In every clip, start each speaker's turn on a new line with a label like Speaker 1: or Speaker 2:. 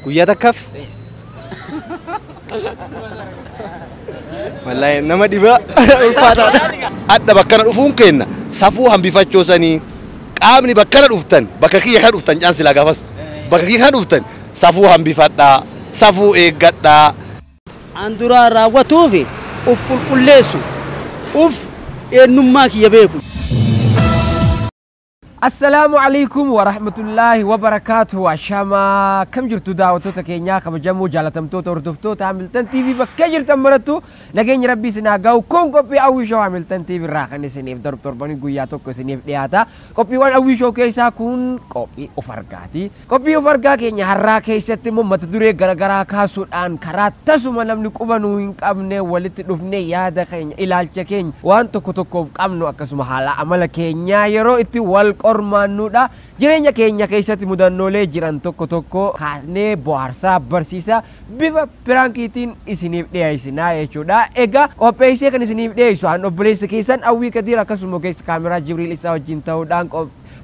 Speaker 1: Guyyaa takkaaf. Wallahi nama dhibaa ulfaataadha.
Speaker 2: Adda bakkana dhufuun kenna safuu hambifachoosanii qaamni bakkana dhuftan bakka kiyya kan dhuftan caan silaa gaafas bakka kiyya kan dhuftan safuu hambifadhaa safuu eeggadhaa.
Speaker 3: An duraa raawwatuufi uf qulqulleessu uf eenyummaa kiyya beeku.
Speaker 4: السلام عليكم ورحمة الله وبركاته عشما كم جرتو دعوتو تكينيا كبجمو جالتمتو تورتفتو تعملتن تي في بكجر تمرتو نجين ربي سناقاو كون كوبي أوي شو عملتن تي في راخني سنيف ضرب ترباني Guyyaa tokko سنيف دياتا كوبي وان أوي شو كيسا كون كوبي أفرقاتي كوبي أفرقا كينيا هرا كيساتي ممتدوري غرغرا كاسودان كراتاسو منام نكوبانو هنك أبني ولت نفني يادا كينيا إلال كينيا وان توكو أمنو أكسو محالا عمل كينيا يرو إتي والك ormaanudha jireenya keenya keessatti mudannoolee jiran tokko kaasnee bohaarsaa barsiisaa bifa piraankiitiin isiniif dhiyeessinaa jechuudha. Egaa qopheessee kan isiniif dhiyeessu an obboleessa keessan Awwii Kadiir akkasuma keessa kaameraa Jibriil isaa wajjin ta'uudhaan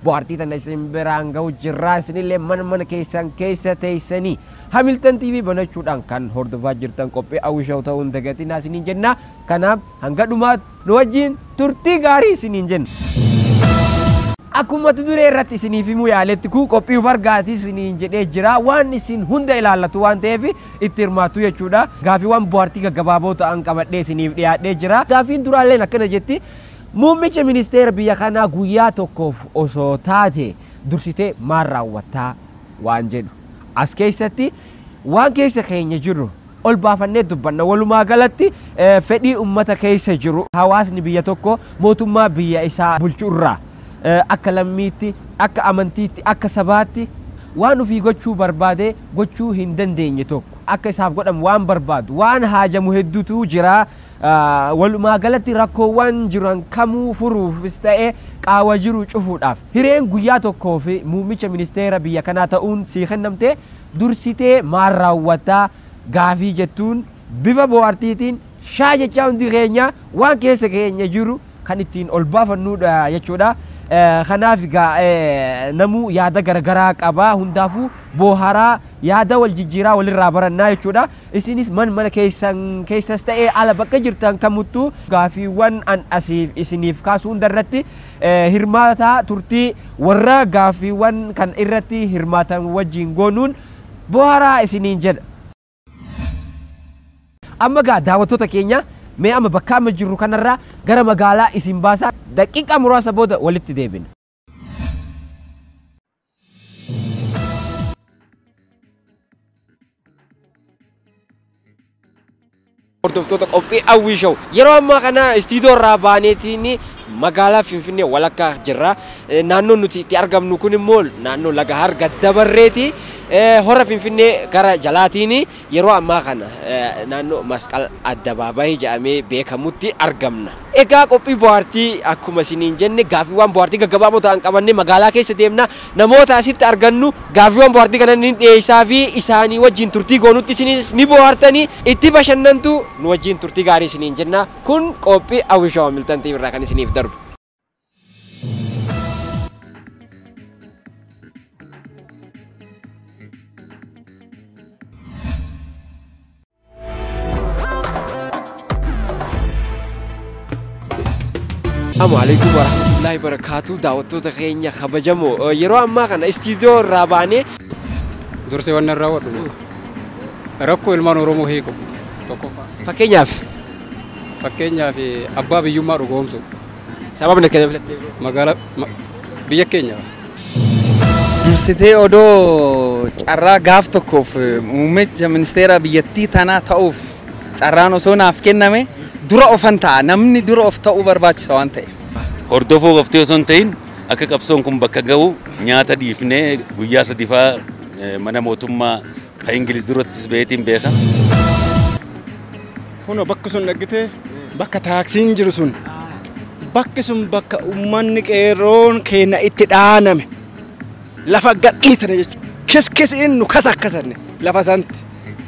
Speaker 4: bohaartii tana isin biraan ga'u jirraa isinillee mana keessan keessa teessanii Hamilton TV banachuudhaan kan hordofaa jirtan qophii Awwii Show ta'uun dagatinaa isiniin jenna. Kanaaf hanga dhumaatti nu wajjin turtii gaarii isiniin jenna. Akkuma duree irratti isiniif himuu yaaletti ku qophii fargaati isiniin jedhee jira waan isin hunda ilaallatu waan ta'eef itti hirmaattu jechuudha. Gaafiiwwan bohaartii gaggabaaboo ta'an qabadhee isiniif dhiyaadhee jira. Gaafiin duraalleen akkana jetti muummicha ministeera biyya kanaa guyyaa tokkoof osoo taate dursitee maal raawwattaa waan jedhu as keessatti waan keessa keenya jiru ol baafannee dubbanna. Walumaa galatti fedhii ummata keessa jiru hawaasni biyya tokko mootummaa biyya isaa bulchuu irraa akka lammiitti akka amantiitti akka sabaatti waan ofii gochuu barbaade gochuu hin dandeenye tokko akka isaaf godhamu waan barbaadu waan haajamu hedduutu jira. Walumaa galatti rakkoowwan jiran kamuu furuufis ta'ee qaawwa jiru cufuudhaaf hireen guyyaa tokkoo fi muummicha ministeera biyya kanaa ta'uun sii kennamte dursitee maal raawwattaa gaafii jettuun bifa bohaartiitiin shaa jechaa hundi keenya waan keessa keenya jiru kan ittiin ol baafannuudha jechuudha. Kanaaf namuu yaada garagaraa qaba hundaafuu bohaaraa yaada wal jijjiiraa walirraa barannaa jechuudha. Isinis mana keessas ta'ee ala bakka jirtan kamuttuu gaafiiwwan an asiif isiniif kaasuu hundarratti hirmaataa turtii warra gaafiiwwan kan irratti hirmaatan wajjin goonuun bohaaraa isiniin jedha. Amma daawwattoota keenya mee amma bakka amma jirru kanarraa gara magaalaa isin baasaa daqiiqa muraasa booda walitti deebina. Hordoftoota qophii Awwii Show yeroo ammaa kana istiidiyoo irraa baaneetiin magaalaa Finfinnee walakkaa jirra. Naannoon nuti itti argamnu kun immoo naannoo laga harga dabarreeti. Hora Finfinnee gara jalaatiin yeroo ammaa kana naannoo masqal addabaabayii jedhamee beekamutti argamna. Egaa qophii bohaartii akkuma isiniin jenne gaafiiwwan bohaartii gaggabaaboo ta'an qabannee magaalaa keessa deemna. Namoota asitti argannu gaafiiwwan bohaartii kana ni dhiyeessaa fi isaanii wajjin turtii goonutti isinis ni bohaartanii itti bashannantu nu wajjin turtii gaarii isiniin jenna. Kun qophii Awwii Show Hamilton TV irraa kan isiniif darbu. Assalamu alaikum warahmatullahi wabarakatuh. Daawwattoota keenya kabajamoo yeroo ammaa kana istiidiyoo irraa baanee
Speaker 5: dursee waan irraa wadhu rakkoo ilmaan Oromoo hiiku tokko
Speaker 4: fakkeenyaaf
Speaker 5: abbaa biyyummaa dhugoomsu
Speaker 4: sababni kana filattee
Speaker 5: magaalaa biyya keenya
Speaker 1: Dursitee odoo carraa gaaf tokkoof muummicha ministeera biyyattii tanaa ta'uuf carraan osoo naaf kenname dura ofan ta'a namni dura of ta'uu barbaachisa waan ta'e.
Speaker 6: Hordofoo goftee osoo hin ta'in akka qabsoon kun bakka ga'u nyaata dhiifnee guyyaa sadifaa mana mootummaa kan Ingiliz durattis beetiin beeka.
Speaker 7: Kun bakka sun dhagite bakka taaksiin jiru sun bakki sun bakka ummanni qeerroon keenya itti dhaaname lafa gadhiitane jechuudha. Kiskisiin nu kasakkasanne lafa santi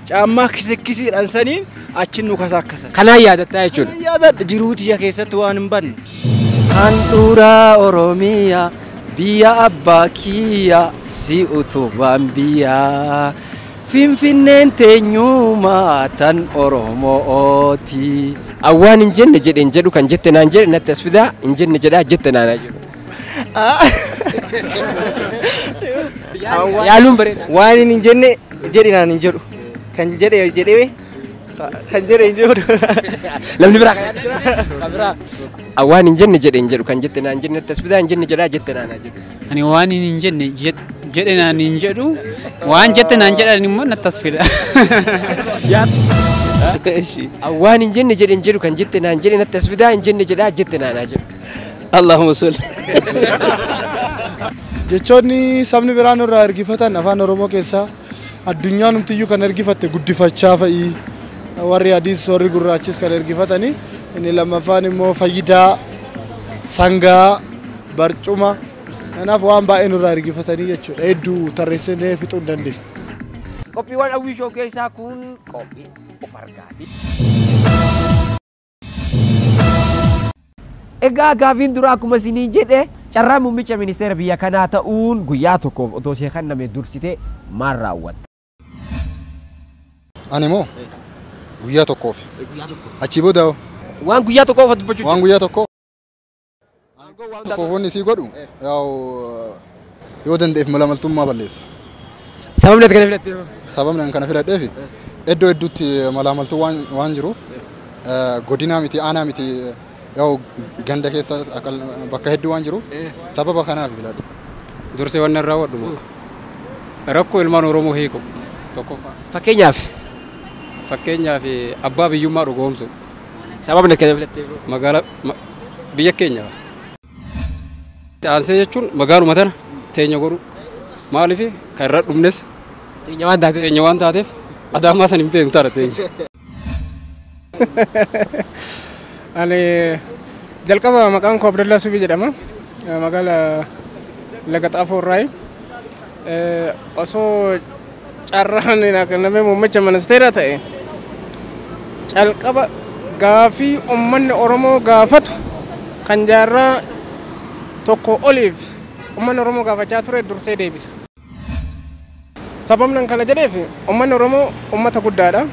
Speaker 7: caammaa kisikisiidhaan saniin achin nu kasakkasan.
Speaker 4: Kanaan yaadatta jechuudha.
Speaker 7: Yaadadha jiruutiya keessatti waan hin banne.
Speaker 8: Handhuura Oromiyaa biyya abbaa kiyya si utubaan biyya Finfinneen teenyumaa tan Oromooti.
Speaker 4: Awwaan hin jenne jedheen jedhu kan jette naan jedhe natti as fidaa hin jenne jedhaa jette naanaa jedhu. Yaaluun bareeda.
Speaker 3: Waan hin jenne jedhinaan hin jedhu. Kan jedhe jedhee kan jedhe hin jedhu.
Speaker 4: Namni biraa kan yaadu jira. Kan biraa. Awwaan hin jenne jedheen jedhu kan jette naan jenne natti as fidaa hin jenne jedhaa jette naanaa jedhu.
Speaker 5: Ani waan hin jenne jedhe naan hin jedhu waan jette naan jedhan immoo natti as fida.
Speaker 4: Awwaan hin jenne jedheen jedhu kan jette naan jedhe natti as fidaa hin jenne jedhaa jette naanaa jedhu.
Speaker 3: Allahumma salli.
Speaker 9: Jechoonni sabni biraan irraa ergifatan afaan Oromoo keessaa addunyaan humtiyyuu kan ergifatte guddifachaa fa'i warri adiis warri gurraachis kan ergifatanii inni lammaffaan immoo fayyidaa sangaa barcuma kanaaf waan baay'ee nurraa ergifatanii jechuudha hedduu tarreessinee fixuu hin dandeenye.
Speaker 4: Qophiiwwan Awwii Show keessaa kun qophii of argaati. Egaa gaafiin dura akkuma isinii jedhe carraa muummicha ministeera biyya kanaa ta'uun guyyaa tokkoof otoo ishee kenname dursitee maal raawwatte?
Speaker 9: Ani immoo guyyaa tokkoof achii booda
Speaker 4: waan guyyaa tokkoof dubbachuu
Speaker 9: waan guyyaa tokkoof wanni isii godhu yoo danda'eef malamaltummaa balleessa.
Speaker 4: Sababni ati kana filattee?
Speaker 9: Sababni ani kana filadheef iddoo hedduutti malamaltuu waan jiruuf godinaa miti aanaa miti yoo ganda keessa bakka hedduu waan jiruuf sababa kanaaf filadhe.
Speaker 5: Dursee waan raawwadhu rakkoo ilmaan Oromoo hiiku tokkoof. Fakkeenyaaf abbaa biyyummaa dhugoomsu.
Speaker 4: Sababni ati kana filattee?
Speaker 5: Magaalaa biyya keenya. Aansee jechuun magaaluma tana teenya godhu maaliif kan irra dhumnes teenya waan taateef adaamaa san hin beeknu taara teenya.
Speaker 10: Ani jalqaba maqaan koo Abdallaa Subii jedhama. Magaalaa Laga Xaafoo irraayi. Osoo carraan namni muummicha ministeera ta'e calqaba gaafii uummanni Oromoo gaafatu kan jaarraa tokko oliif uummanni Oromoo gaafachaa ture dursee deebisa. Sababni kana jedheef uummanni Oromoo uummata guddaadha.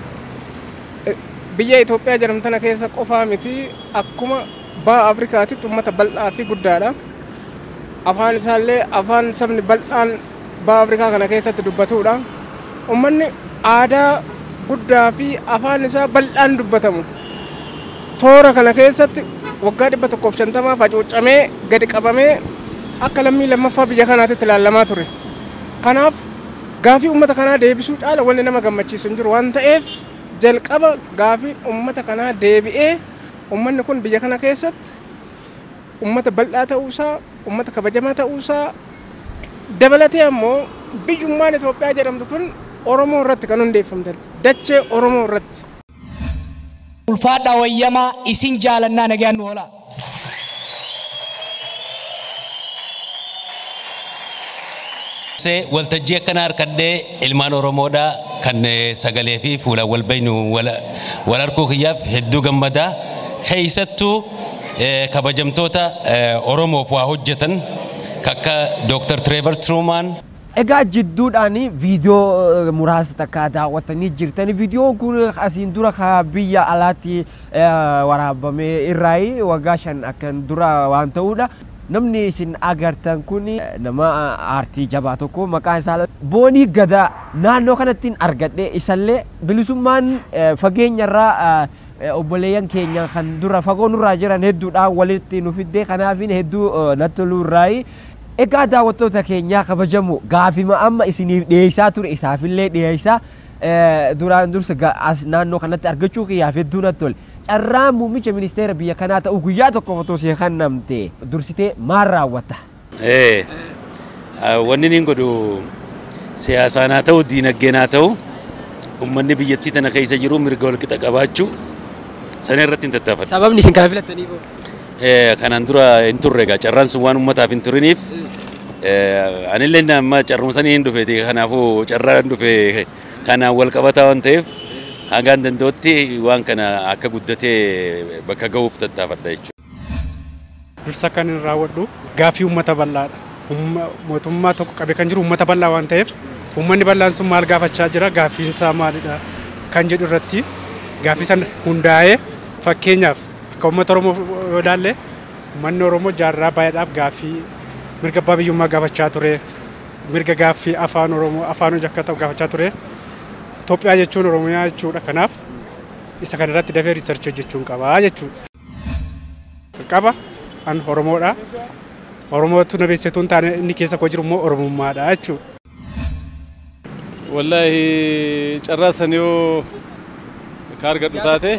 Speaker 10: Biyya Itoophiyaa jedhamtana keessa qofaa miti akkuma baha Afrikaatitti uummata bal'aa fi guddaadha. Afaan isaallee afaan sabni bal'aan baha Afrikaa kana keessatti dubbatudha. Uummanni aadaa guddaa fi afaan isaa bal'aan dubbatamu. Toora kana keessatti waggaa 150 facuucamee gadi qabamee akka lammii lammaffaa biyya kanaatti ilaalamaa ture. Kanaaf gaafii uummata kanaa deebisuu caala wanni nama gammachiisu hin jiru waan ta'eef jalqaba gaafii uummata kanaa deebi'ee uummanni kun biyya kana keessatti uummata bal'aa ta'uusaa, uummata kabajamaa ta'uusaa dabalatee ammoo biyyummaan Itoophiyaa jedhamtu tun Oromoo irratti kan hundeeffamte dachee Oromoo irratti.
Speaker 11: Ulfaadhaa wayyamaa isin jaalannaa nagaan nu oola.
Speaker 6: Waltajjii akkana harkadhee ilmaan Oromoodhaa kan sagalee fi fuula wal baynu wal harkuu kiyyaaf hedduu gammadaa keessattuu kabajamtoota Oromoof waa hojjetan akka Dr. Trevor Truman.
Speaker 4: Egaa jidduudhaan viidiyoo muraasa takka daawwattanii jirtanii viidiyoon kun asiin dura biyya alaatti waraabamee irraayi waggaa 5 akkan dura waan ta'uudha. Namni isin agartan kun nama aartii jabaa tokko maqaan isaa Boonii Gadaa naannoo kanatti argadhe isallee bilisummaan fageenyarraa obboleeyyan keenya kan dura fagoo nurraa jiran hedduudha walitti nu fiddee kanaaf hedduu natti tolurraayi. Egaa daawwattoota keenya kabajamu gaafima amma isiniif dhiyeessaa ture isaafillee dhiyeessaa duraan dursa naannoo kanatti argachuu kiyyaaf hedduu natti tole. Carraa muummicha ministeera biyya kanaa ta'u guyyaa tokko otoo ishee kennamte dursitee maal raawwatta?
Speaker 6: Wanni inni godhu siyaasaan haa ta'u diinagdeen haa ta'u uummanni biyyattii tana keessa jiru mirga wal qixa qabaachuu sana irratti hin tattaafatu.
Speaker 4: Sababni isin kana filattaniif?
Speaker 6: Kanaan dura hin turre egaa carraan sun waan uummataaf hin turiniif anillee amma carrumsanii hin dhufeeti kanaafuu carraa hin dhufe kanaan wal qabataa waan ta'eef hangaan danda'utti waan kana akka guddatee bakka ga'uuf tattaafadha jechuudha.
Speaker 10: Dursa kan hin raawwadhu gaafii uummata bal'aadha. Mootummaa tokko qabee kan jiru uummata bal'aa waan ta'eef
Speaker 12: Uummanni bal'aan sun maal gaafachaa jira gaaffiin isaa maalidha kan jedhu irratti gaaffii san hundaa'ee fakkeenyaaf akka uummata Oromoo yoo ilaalle uummanni Oromoo jaarraa baay'eedhaaf gaaffii mirga abbaa biyyummaa gaafachaa ture. Mirga gaaffii afaan Oromoo afaan hojii akka ta'u gaafachaa ture. Itoophiyaa jechuun Oromiyaa jechuudha. Kanaaf isa kana irratti dafee riisarchii hojjechuun qaba jechuudha. Qaba an Oromoodha. Oromootu na beeksituun taane inni keessa koo jiru immoo Oromummaadha jechuudha.
Speaker 13: Wallahi carraa san yoo kaargadhu taate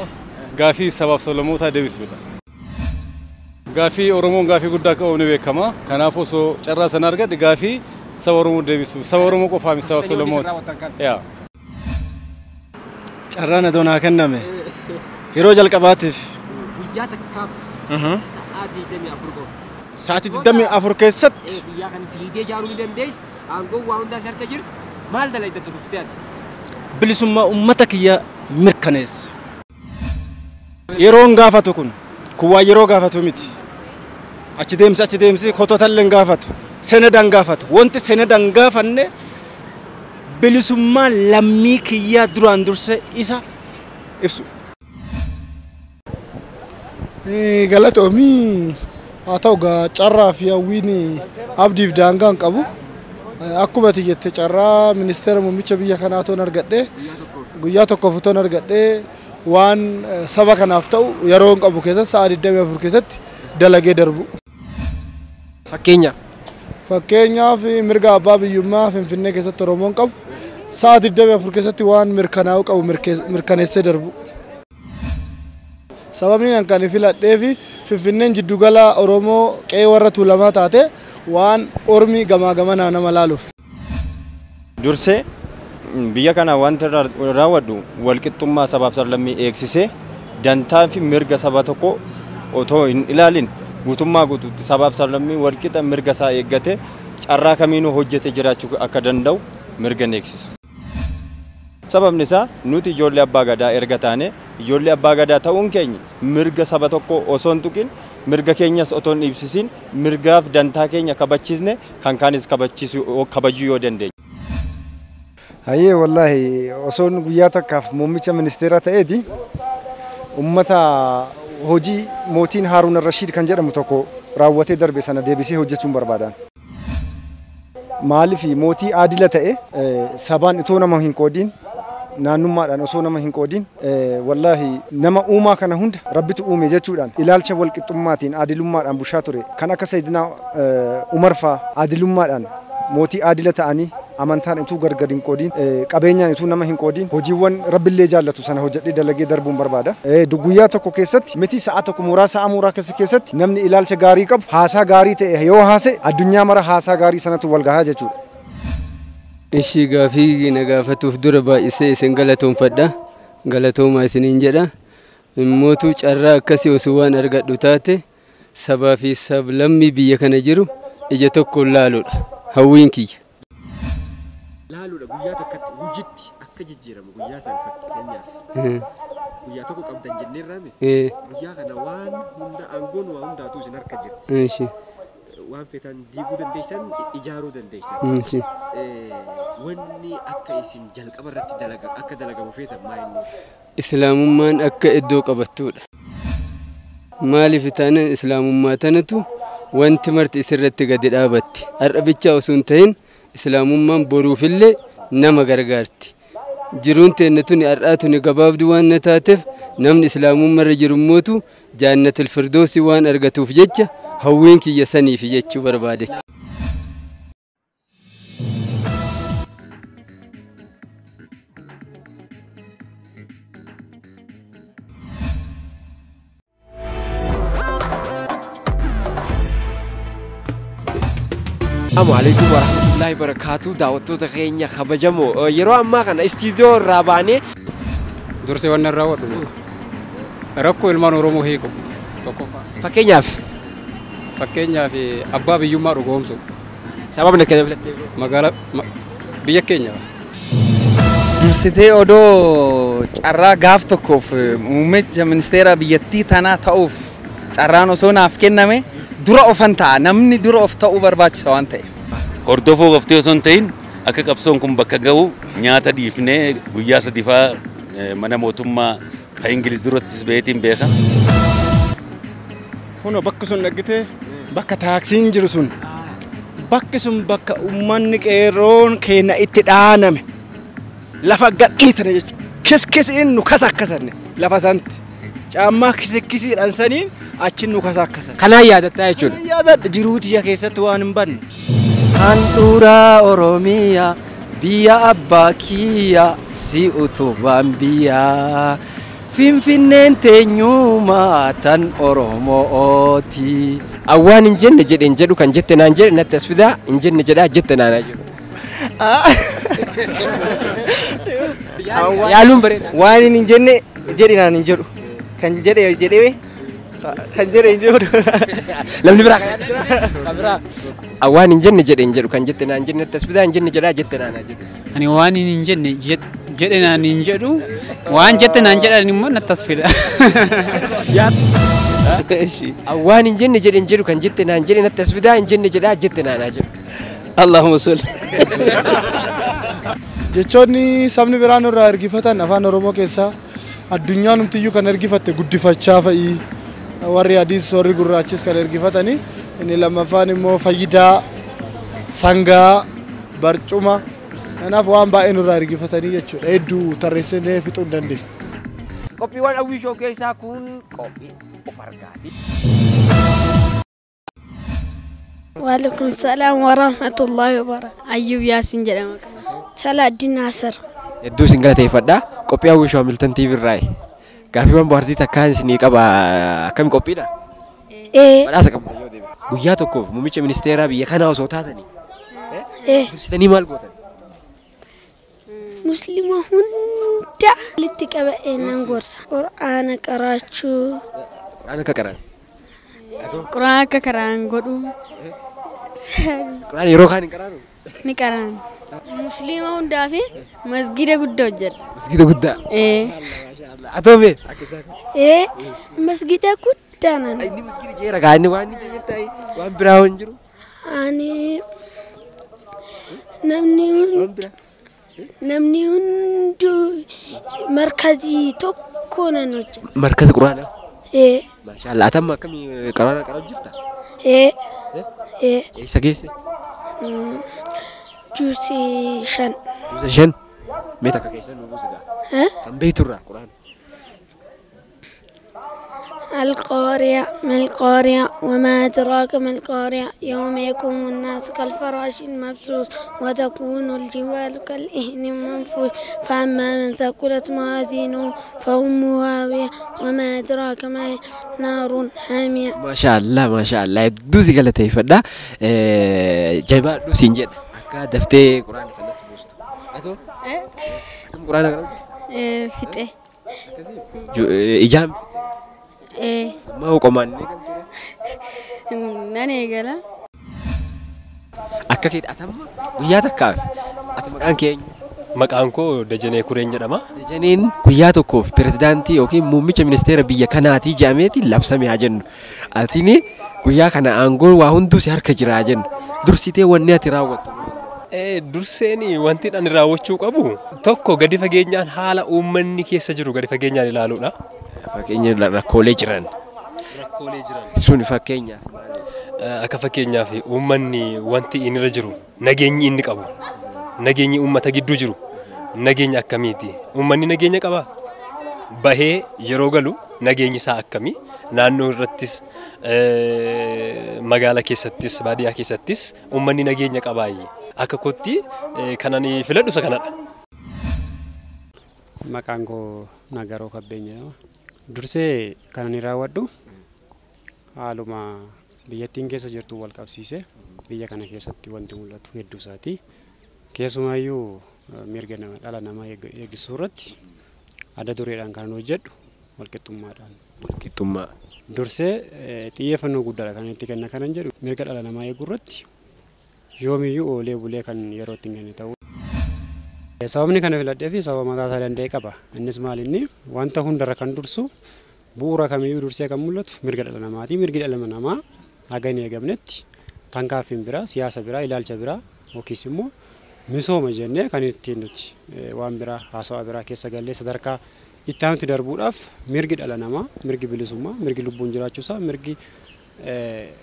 Speaker 13: gaaffii sabaaf sablammootaa deebisuudha. Gaaffii Oromoon gaaffii guddaa qabu ni beekama. Kanaaf osoo carraa san argadhe gaaffii saba Oromoo deebisu. Saba Oromoo qofaa miti sabaaf sablammoota.
Speaker 7: Carraan adoonaa kenname yeroo jalqabaatiif
Speaker 4: Guyyaa takkaaf
Speaker 7: sa'aatii 24 keessatti
Speaker 4: biyyaa kan fiidee jaaruu ni dandeessi. Aangoo waa hundaas harka jirti. Maal dalaydda Dursitee ati?
Speaker 7: bilisummaa uummata kiyya mirkaneessa. Yeroon gaafatu kun waa yeroo gaafatu miti. Achi deemsi kototalleen gaafatu. Senedan gaafatu. Wanti senedan gaafanne bilisummaa lammii kiyyaa duraan durse isa ibsu.
Speaker 9: Galatoomii haa ta'u carraa fi hawwiin abdiif daangaan qabu. Akkuma ati jette carraa ministeera muummicha biyya kanaa toon argadhee guyyaa tokkoof toon argadhee waan saba kanaaf ta'u yeroon qabu keessatti sa'a 24 keessatti dalagee darbu. Fakkeenyaaf mirga abbaa biyyummaa Finfinnee keessatti Oromoon qabu sa'a 24 keessatti waan mirkanaa'u qabu mirkaneessee darbu. Sababni an kan filadhee fi Finfinneen jiddugala Oromoo qe'ee warra tuulamaa taate waan ormi gamaa gamanaa nama laaluuf.
Speaker 14: Dursee biyya kana wanta raawwadhu walqixxummaa sabaaf sablammii eegsisee dantaa fi mirga saba tokko otoo hin ilaalin guutummaa guutuutti sabaaf sablammii walqixa mirga isaa eeggate carraa kamiinuu hojjete jiraachuu akka danda'u mirga eegsisa. Sababni isaa nuti ijoollee abbaa gadaa erga taane ijoollee abbaa gadaa ta'uun keenya mirga saba tokko osoo hin tuqin mirga keenyas otoo hin ibsisin mirgaaf dantaa keenya kabachiisne kan kaanis kabajuu yoo dandeenya.
Speaker 15: Hayyee wallahi osoon guyyaa takkaaf muummicha ministeera ta'eeti ummata hojii mootiin Haaruun Rashid kan jedhamu tokko raawwatee darbe sana deebisee hojjechuun barbaadan. Maaliif mootii aadila ta'e sabaan itoo nama hin qoodin naannummaadhaan osoo nama hin qoodin wallahi nama uumaa kana hunda rabbitu uume jechuudhaan ilaalcha walqixxummaatiin aadilummaadhaan bushaa ture kan akka Sayyidinaa Umar faa aadilummaadhaan mootii aadila ta'anii amantaan ituu gargar hin qoodin qabeenyaan ituu nama hin qoodin hojiiwwan rabbillee jaallatu sana hojjedhee dalagee darbuun barbaada. Guyyaa tokko keessatti miti sa'a tokko muraasa keessatti namni ilaalcha gaarii qabu haasaa gaarii ta'e yoo haase addunyaa mara haasaa gaarii sanatu wal gahaa jechuudha.
Speaker 16: Ishii gaafii na gaafatuuf dura baay'isee isin galatoomfadha. Galatoomaa isiniin jedha. Mootuu carraa akkasii osoo waan argadhu taate sabaa fi sablammii biyya kana jiru ija tokkoon laaluudha. Hawwiin kiyya.
Speaker 4: Laaluudha guyyaa takkatti hojiitti akka jijjiiramu guyyaa san fakkeenyaaf guyyaa tokko qabdan jennee raame guyyaa kana waan hunda aangoon waa hundaatu isin harka jirti. Waan feetan diiguu dandeessan ijaaruu dandeessan. Wanni akka isin jalqaba irratti akka dalagamu feetan maal?
Speaker 16: Islaamummaan akka iddoo qabattuudha. Maaliif taanaan islaamummaa tanatu wanti marti isirratti gadi dhaabatti. Har'a bicha osoo hin ta'in islaamummaan boruufillee nama gargaarti. Jiruun teenne tuni har'aa tuni gabaabduu waan na taateef namni islaamummaa irra jiru mootu jaannatul firdoosii waan argatuuf jecha hawwiin kiyya saniif jechuu barbaadetti.
Speaker 4: Assalamu alaikum warahmatullahi wabarakatuh. Daawwattoota keenya kabajamoo yeroo ammaa kana istiidiyoo irraa baanee
Speaker 5: dursee waan raawwadhu rakkoo ilmaan Oromoo hiiku tokkoffaa. Fakkeenyaaf abbaa biyyummaa dhugoomsu.
Speaker 4: Sababni akka filattee
Speaker 5: magaalaa biyya keenya.
Speaker 1: Dursitee odoo carraa gaaf tokkoof muummicha ministeera biyyattii Tanaa ta'uuf carraan osoo naaf kenname dura ofan ta'a namni dura of ta'uu barbaachisa waan ta'eef.
Speaker 6: Hordofuu qoftee osoo hin ta'in akka qabsoon kun bakka ga'u nyaata dhiifnee guyyaa sadifaa mana mootummaa kan Ingiliz durattis beetiin beeka.
Speaker 7: Kuno bakka sun dhagite bakka taaksiin jiru sun bakki sun bakka ummanni qeerroon keenya itti dhaaname lafa gadhiitane jechuudha. Kiskisiin nu kasakkasanne lafa santi caammaa kisikisiidhaan saniin achi nu kasakkasan.
Speaker 4: Kanaan yaadatta jechuudha.
Speaker 7: Yaadadha jiruutiya keessatti waan hin banne.
Speaker 8: Handhuuraa Oromiyaa biyya abbaa kiyya si utubaan biyya Finfinneen teenyumaa tan Oromooti.
Speaker 4: Awwaan hin jenne jedheen jedhu kan jette naan jedhe natti as fidaa hin jenne jedhaa jette naanaa jedhu. Yaaluun bareeda.
Speaker 3: Waan hin jenne jedhinaan hin jedhu. Kan jedhe jedhee kan jedhe hin jedhu.
Speaker 4: Namni biraa kan yaadu. Awwaan hin jenne jedheen jedhu kan jette naan jenne natti as fidaa hin jenne jedhaa jette naanaa jedhu.
Speaker 5: Ani waan hin jenne jedhe naan hin jedhu waan jette naan jedhan immoo natti as fida.
Speaker 4: Awwaan hin jenne jedheen jedhu kan jette naan jedhe natti as fidaa hin jenne jedhaa jette naanaa jedhu.
Speaker 3: Allahumma salli.
Speaker 9: Jechoonni sabni biraan irraa ergifatan afaan Oromoo keessaa addunyaan umtiyyuu kan ergifatte guddifachaa fa'i warri adiis warri gurraachis kan ergifatanii inni lammaffaan immoo fayyidaa sangaa barcuma kanaaf waan baay'een irraa ergifatanii jechuudha hedduu tarreessinee fixuu hin dandeenyu.
Speaker 4: Qophiiwwan Awwii Show keessaa kun qophii of argaati.
Speaker 17: Waalaikum salaam wa rahmatullahi wa barakatuh.
Speaker 18: Ayyub Yaasin jedhama.
Speaker 17: Salaaddiin Nasar.
Speaker 4: Hedduu isin galateeffadha. Qophii Awwii Show Milton TV irraa. Gaaffiiwwan bohaartii takkaan isinii qaba akkami qophiidha? Badhaasa qabna yoo deebiste. Guyyaa tokkoof muummicha ministeeraa biyya kanaa osoo taatanii. Dursitanii maal gootan?
Speaker 17: Muslima hunda walitti qaba'ee nan gorsa. Qur'aana qaraachuu.
Speaker 4: Qur'aana akka qaran.
Speaker 18: Qur'aana akka qaraan godhu.
Speaker 4: Qur'aana yeroo kaan hin qaraanu?
Speaker 18: Ni qaraan. Muslima hundaa fi masgida guddaa hojjedha.
Speaker 4: Masgida guddaa? Atoome?
Speaker 17: Masgida guddaa nan.
Speaker 4: Inni masgida jeera gaa inni waan inni jettaa waan biraa hin jiru.
Speaker 17: Ani namni hunduu markazii tokko nan hojjedha.
Speaker 4: Markazi Quraana? Maashaallah atamma akkamii qaraana qaraa jirta? Eessa geesse?
Speaker 17: Juusii 5.
Speaker 4: Juusii 5? Mee takka keessan nu buusigaa? Kan beekturraa Quraana?
Speaker 17: القارعة ما القارعة وما أدراك ما القارعة يوم يكون الناس كالفراش المبثوث وتكون الجبال كالعهن المنفوش فأما من ثقلت موازينه فأمه هاوية وما أدراك ما هي نار حامية.
Speaker 4: ما شاء الله ما شاء الله دوسي قالت فدا جايبا دوسي نجد أكا دفتي قرآن فلس بوست أتو كم قرآن قرأت؟
Speaker 18: فتة
Speaker 4: إجام ما هو كمان
Speaker 18: ناني قالا
Speaker 4: أكا كيد أتم guyyaa takkaaf ati maqaan keenya
Speaker 19: maqaan koo Dajanee Kureen jedhama.
Speaker 4: Dajaneen guyyaa tokkoof pirezidaantii yookiin muummicha ministeera biyya kanaatii jedhameeti labsame haa jennu. Atini guyyaa kana aangoo waa hunduu si harka jira haa jennu. Dursitee wanni ati raawwattu.
Speaker 19: Durseeni wanti ani raawwachuu qabu tokko gadi fageenyaan haala uummanni keessa jiru gadi fageenyaan ilaaluudha.
Speaker 4: Fakkeenya rakkoolee jiran.
Speaker 19: Rakkoolee jiran.
Speaker 4: Sun fakkeenyaaf.
Speaker 19: Akka fakkeenyaaf uummanni wanti inni irra jiru nageenyi inni qabu nageenyi uummata gidduu jiru nageenya akkamiiti uummanni nageenya qaba bahee yeroo galu nageenyi isaa akkamii naannoo irrattis magaala keessattis baadiyyaa keessattis uummanni nageenya qabaayi akka kotti kanani filadhu isa kanadha.
Speaker 12: Maqaan koo Nagaroo Kabbeenya jedhama. Dursee kanani raawwadhu haaluma biyyattiin keessa jirtu wal qabsiise biyya kana keessatti wanti mul'atu hedduu isaati. Keessumaayyuu mirga dhala namaa eegsisuu irratti adda dureedhaan kan hojjedhu walqixxummaadhaan.
Speaker 4: Walqixxummaa.
Speaker 12: Dursee xiyyeeffannoo guddaadha kan itti kenna kanan jedhu mirga dhala namaa eeguu irratti yoomiyyuu oolee bulee kan yeroo itti hin ta'u. Sababni kana filadhee fi sababa mataa isaa danda'e qaba. Innis maal inni wanta hundarra kan dursu bu'uura kamiyyuu dursee kan mul'atu mirga dhala namaati. Mirgi dhala namaa haga hin eegamnetti tarkaanfiin biraa siyaasa biraa ilaalcha biraa yookiis immoo misooma jennee kan ittiin nuti waan biraa haasawaa biraa keessa gallee sadarkaa itti aanutti darbuudhaaf mirgi dhala namaa, mirgi bilisummaa, mirgi lubbuun jiraachuusaa, mirgi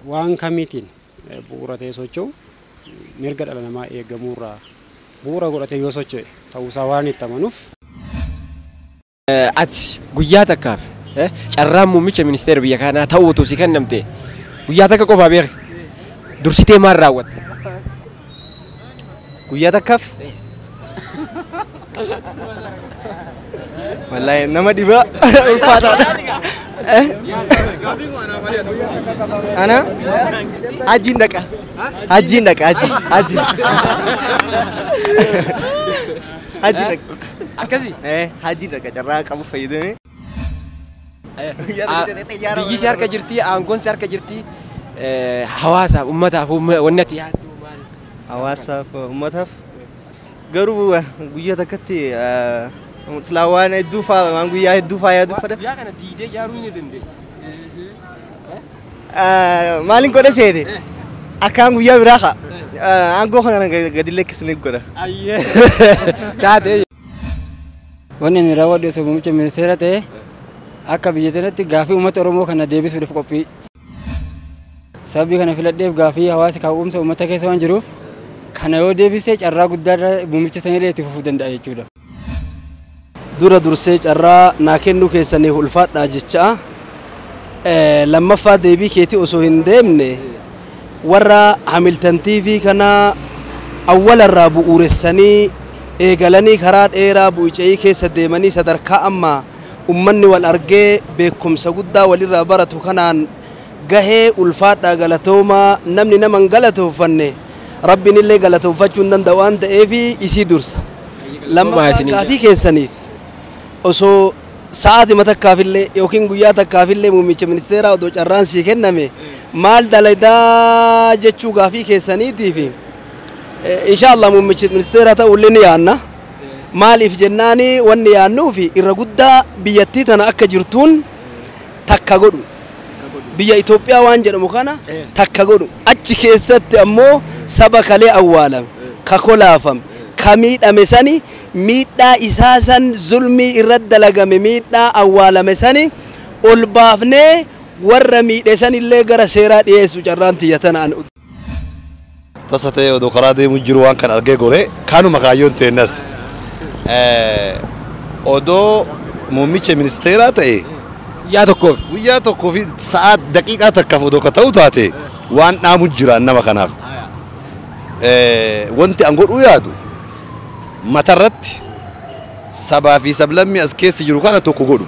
Speaker 12: waan kamiitiin bu'uura ta'ee socho'u mirga dhala namaa eegamuurraa bu'uura godhatee yoo socho'e ta'uusaa waan itti amanuuf.
Speaker 4: Ati guyyaa takkaaf carraan muummicha ministeera biyya kanaa ta'uutu si kennamte guyyaa takka qofaa beeki dursitee maal raawwatte?
Speaker 20: Guyyaa takkaaf? Wallahi nama dhibaa ulfaataadha. Ana hajiin dhaqa. Hajiin dhaqa haji. Hajiin dhaqa.
Speaker 4: Akkasii?
Speaker 20: Hajiin dhaqa carraa qabu fayyadamee.
Speaker 4: Biyyi si harka jirti, aangoon si harka jirti. Hawaasaaf, uummataaf wanni ati yaaddu maal?
Speaker 20: Hawaasaaf, uummataaf garuu guyyaa takkatti silaa waan hedduu fa'aa waan guyyaa hedduu fa'aa yaaduu fada.
Speaker 4: Guyyaa kana diidee ijaaruu ni dandeessa.
Speaker 20: Maaliin godhe seete? Akkaan guyyaa biraa ka'a. Aangoo kana gadi lakkisanii godha.
Speaker 4: Taatee.
Speaker 16: Wanni inni raawwadhu osoo muummicha ministeera ta'e akka biyya kanatti gaafii uummata Oromoo kana deebisuudhaaf qophii. Sababii kana filadheef gaafii hawaasa kaa'umsa uummata keessa waan jiruuf kana yoo deebisee carraa guddaa muummicha sanillee itti fufuu danda'a jechuudha.
Speaker 3: Dura dursee carraa naa kennuu keessaniif ulfaadhaa jecha lammaffaa deebii keetii osoo hin deemne warra Hamilton TV kana awwalarraa bu'uuressanii eegalanii karaa dheeraa bu'icee keessa deemanii sadarkaa amma ummanni wal argee beekumsa guddaa walirraa baratu kanaan gahee ulfaadhaa galatoomaa namni naman galatoofanne rabbiin illee galatoofachuu hin danda'u waan ta'eef isii dursa. Lammaffaa gaafii keessaniif osoo sa'aatii matakkaafillee yookiin guyyaa takkaafillee muummicha ministeeraa odoo carraan sii kenname maal dalagaa jechuu gaafii keessaniitiif inshaallah muummicha ministeeraa ta'ullee ni yaanna. Maaliif jennaani wanni yaannuufi irra guddaa biyyattii tana akka jirtuun takka godhu. Biyya Itoophiyaa waan jedhamu kana takka godhu. Achi keessatti ammoo saba kalee awwaalame, ka kolaafame, ka miidhame sani miidhaa isaa san zulmii irratti dalagame miidhaa awwaalame sani ol baafnee warra miidhe sanillee gara seeraa dhiyeessu carraan tiyyatanaan.
Speaker 2: Tasa ta'e odoo karaa deemu jiru waan kan argee gore kanuma kaayyoon teennas odoo muummicha ministeeraa ta'e guyyaa tokkoof sa'aat daqiiqaa takkaaf odoo ka ta'u taate waan dhaamu jira nama kanaaf wanti an godhuu yaadu matarratti sabaa fi sablammii as keessa jiru kana tokko godhu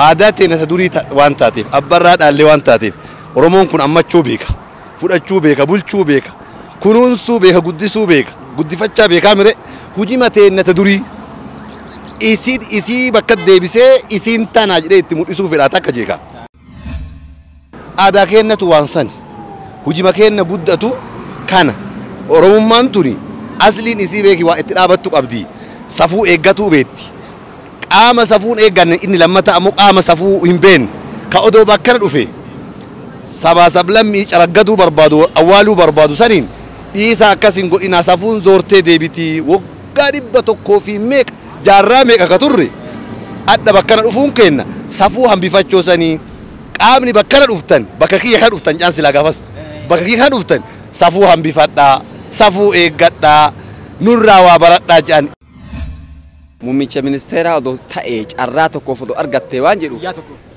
Speaker 2: aadaa teenya durii waan taateef abbarraa dhaallee waan taateef Oromoon kun ammachuu beeka fudhachuu beeka bulchuu beeka kunuunsuu beeka guddisuu beeka guddifachaa beekaa mire hujii mateenya durii isii bakka deebisee isiin tanaa jedhee itti mul'isuu fedhaa takka jeeka. Aadaa keenyatu waan sani hujii makeenya guddatu kana Oromummaan tuni asliin isii beeki waa itti dhaabattu qabdi safuu eeggatuu beetti qaama safuun eegganne inni lammata ammoo qaama safuu hin beekne ka odoo bakkana dhufe sabaa sablammii caraggaduu barbaadu awwaaluu barbaadu saniin dhiisa akkasiin godhina safuun zoortee deebiti waggaa 100 fi meeqa jaarraa meeqa ka turre adda bakkana dhufuun kenna safuu hambifachoo sanii qaamni bakkana dhuftan bakka kiyya kan dhuftan caan silaa gaafas bakka kiyya kan dhuftan safuu hambifadhaa safuu eeggadhaa nurraa waa baradhaa jedhan.
Speaker 1: Muummicha ministeeraa odoo ta'ee carraa tokkoof odoo argattee waan jedhu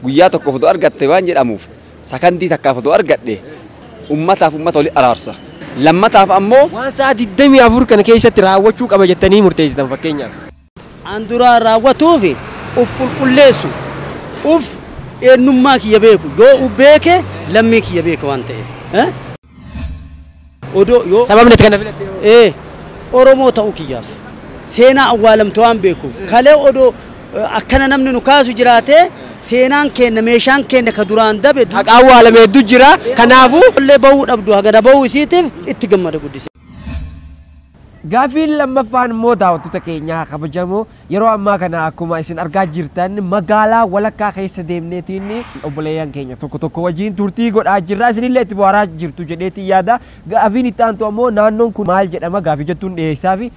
Speaker 1: guyyaa tokkoof odoo argattee waan jedhamuuf sakandii takkaaf odoo argadhe ummataaf ummata oli araarsa. Lammataaf ammoo
Speaker 4: waan sa'a 24 kana keessatti raawwachuu qaba jettanii murteessitan fakkeenyaaf.
Speaker 3: An duraa raawwatuufi uf qulqulleessu uf eenyummaa kiyya beeku yoo beeke lammii kiyya beeka waan ta'eef. Odoo yoo
Speaker 4: sababni kana filatte
Speaker 3: Oromoo ta'uu kiyyaaf seenaa awwaalamtu waan beekuuf kalee odoo akkana namni nu kaasu jiraate seenaan keenya meeshaan keenya ka duraan dabe
Speaker 4: haqa awwaalame hedduu jira kanaafuu
Speaker 3: illee bahuu dhabdu hagana bahuu isiitiif itti gammada guddise.
Speaker 4: Gaafiin lammaffaan immoo daawwattoota keenyaa kabajamoo yeroo ammaa kana akkuma isin argaa jirtan magaalaa walakkaa keessa deemneetiin obboleeyyan keenya tokko tokko wajjin turtii godhaa jirra. Isinillee itti bohaaraa jirtu jedheetiin yaada. Gaafiin itti aantu ammoo naannoon kun maal jedhama gaafii jettuun dhiyeessaa fi